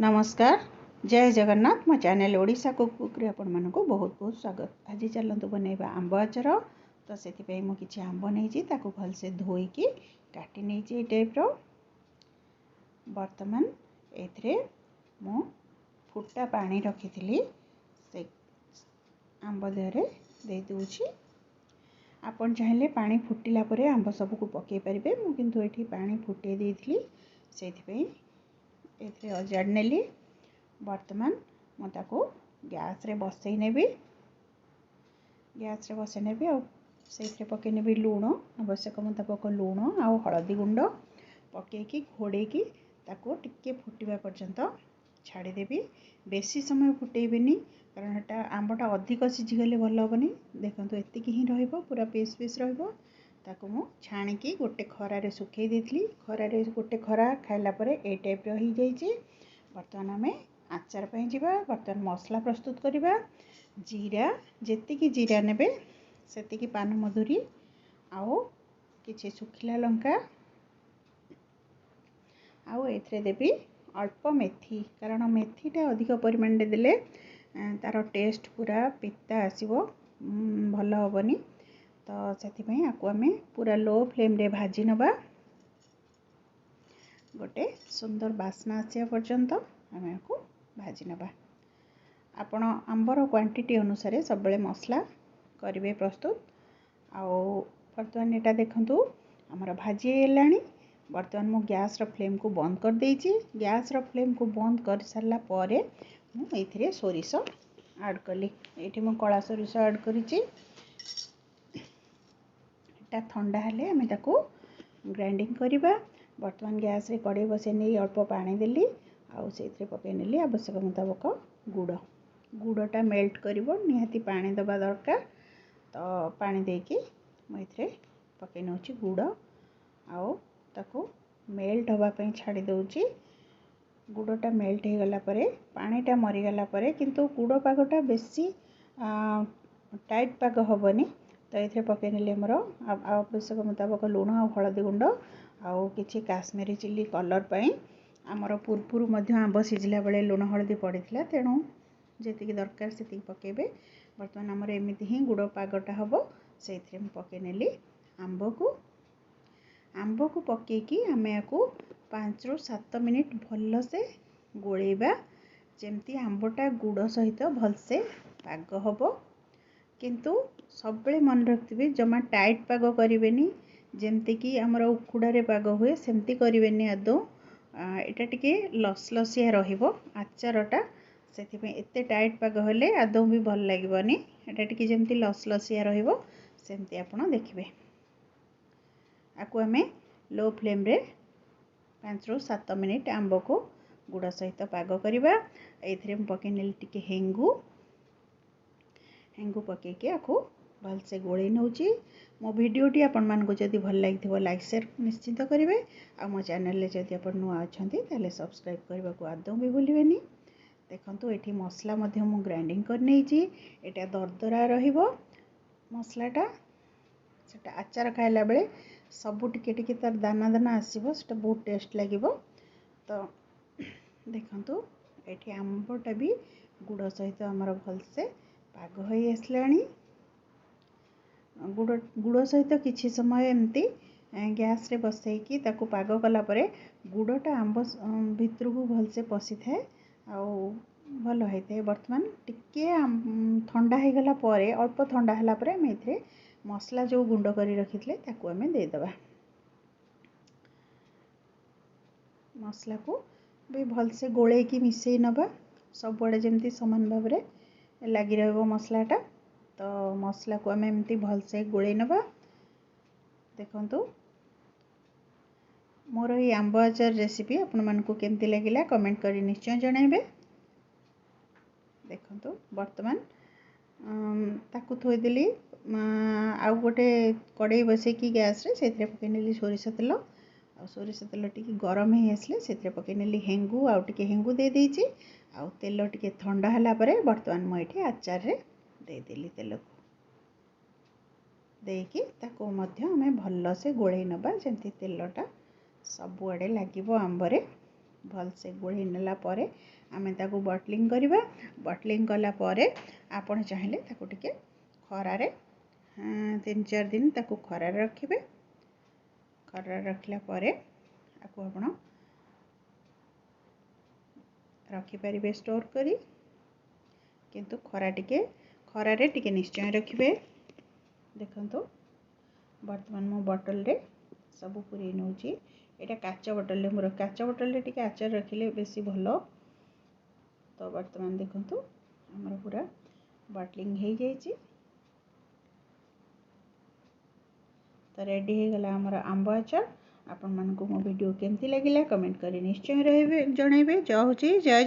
नमस्कार जय जगन्नाथ मो चैनल ओडिशा कुक रे आपण मानको बहुत बहुत स्वागत। आज चलतु बनैबा आंब आचार। तो से मु किछि आंब नहीं ताको भल से धोईकी काटी नहीं टाइप रो। वर्तमान एथरे मु फुटा पानी रखी से आंब देहरे दे दूची। आपण चाहिले पानी फुटिला परे आंब सबको पकई पारे। मु किंतु एठी पानी फुटे देइथली सेथि एथरे अजाड़ नेली। वर्तमान मुझे गैस रे बसई नेबी। गैस रे बसई नेबी और से पकई नेबी लूण आवश्यक मुताबक लूण आउ हलदी गुंड पकईकी घोड़ेकी ताको टिके फुटवा पर्यंत छाड़ीदेवी। बेसी समय फुटेबेनी कारण एटा आंबटा अधिक सिझीगले भल हेनी। देखो एतिक ही रहिबो पूरा पीस पीस रहिबो। ताको मु छाणीकी गोटे खरारे सुखई देइथली। खरारे गोटे खरा खाइला परे ए टाइप रो ही जाइए। वर्तमान आम आचार पे जीवा। वर्तमान मसला प्रस्तुत करिबा। जीरा जेतिकी जीरा नेबे सेतिकी पान मधुरी आउ किछि सुखिला लंका आउ एथरे देबी अल्प मेथी कारण मेथीटा अधिक परिमाण रे देले तार टेस्ट पूरा पिता आसीबो भल हेबनी। तो से आपको आम पूरा लो फ्लेम रे भाजी नबा गोटे सुंदर बास्ना आसिया पर्यंत आम आपको भाजी नबा। आपण आंबर क्वांटिटी अनुसार सब मसला करेंगे प्रस्तुत। आउ बर्तमान यहाँ देखु आमर भाजी है। बर्तमान मु गैस रो फ्लेम को बंद कर देइछि। गैस रो फ्लेम को बंद कर सारा पर मुझे सोरिष ऐड कली। ये मु कला सोरिष ऐड करिछि। ठंडा हेले आम ताको ग्राइंडिंग करवा। बर्तमान गैस रे कड़े बसई नहीं अल्प पानी देली आउ से पकई नेली आवश्यक मुताबक गुड़। गुड़टा मेल्ट कर निहाती पानी दबा दरकार। तो पानी देकी मुझे पकई नौ गुड़ आउ ताको मेल्ट होगापी छाड़ी दौची। गुड़टा मेल्ट हो गला परे पानीटा मरीगला परे किंतु गुड़ पागटा बेसी टाइट पाग हेबनी। तो ये पकई नेली आमर आवश्यक मुताबक लुण आ हलदी गुंड आउ किछि काश्मीरी चिली कलर पाई। आमर पूर्व आंब सिझिला बेले लुण हलदी पड़ता तेणु जी दरकार से पकेबे। बर्तमान आमर एमती ही गुड़ पागटा हम से पकई नेली आंब को पकईकी आम या 5 ରୁ 7 मिनिट भल से गोलेबा जमती आंबटा गुड़ सहित भलसे पाग हम। किंतु सब मन रखिथे जमा टाइट पाग करें जमती कि आमर उखुड़े पाग हुए सेमती करें आदौ। एटा टिके लसलसिया रहिबो आचारटा से एते टाइट पाग हेले आदौ भी भल लगे। एटा टिके जमती लसलसिया रहिबो सेमती आपण देखिबे। आकु आमे लो फ्लेम रे 5 ରୁ 7 मिनिट आंब को गुड़ सहित पाग करवा। ये पकई नेली टिके हेंगू पकईकी आपको भलसे गोले नौची। मो भिडियोटी आपण मानको जदि भल लगी लाइक शेयर निश्चिंत करेंगे। आ मो चैनल जदि आप नुआ अच्छा ताले सब्सक्राइब करने को आदौ भी भूलें। देखो ये मसला मु ग्राइंडिंग कर नहीं। एटा दरदरा रहिबो मसलाटा सेटा आचार खाइला बेले सबू टिके टिके तार दाना दाना आसीबो सेटा बहुत टेस्ट लागिबो। तो देखंतु एठी आंबटा भी गुड़ सहित आमर भलसे पाग हो आसलानी। गुड़ सहित किछि समय एमती गैस रे बसईकी ताको पाग कला परे गुड़टा आंब भितर को भलसे पशि थाए आउ भल होता है। वर्तमान टिके ठंडा हो गला परे अल्प ठंडा होला परे आम एथरे मसला जो गुंड करी रखिथिले ताको आमे दे दबा। मसला को भी भलसे गोलेकी मिसई नबा सब बड़े जमती समान भाव रे लगी रहबो मसलाटा। तो मसला को आम एमती भलसे गोले नबा। देखंतु मोर ये आंब आचार रेसिपी आपण मानकु केमती लागिला कमेंट करी निश्चय जणाइबे। देखंतु वर्तमान ताकू थोईदेली आउ गोटे कड़े बसईकी गैस रे सेथरे पकई नेली सोरिष तेल। आ सोरिष तेल टिके गरम ही आसले सेथरे पकई नेली हेंगू आउ टिके हेंगू दे देइछि। आउ तेल टिके ठंडा होला परे वर्तमान मु एठी आचार रे दे देली तेल को देकी ताको मध्य हमें भल से गोले नबा जमती तेलटा सब आड़े लागिबो आंबरे। भलसे गोळेई नेला परे आमे ताकू बटलिंग करवा। बटलिंग कला परे आपण चाहिए ताकू टिके खरारे 3-4 दिन ताकू खरारे रखिबे। खरारे रखला परे आकू आपण रखी परिबे स्टोर करी, किंतु खरारे टिके निश्चय रखिबे। देखंतु वर्तमान मो बोतल रे सब पूरी नउची। एटा काचा बोतल रे मोर काचा बोतल रे टिके आचार रखिले बेसी भलो। तो वर्तमान देखंतु हमर पूरा बटलिंग हो जाइए। तो रेडी हो गला हमर आंब आचार। आपण मानको मो वीडियो केमती लागिला कमेंट करी निश्चय जनइबे। जय हो जय जय।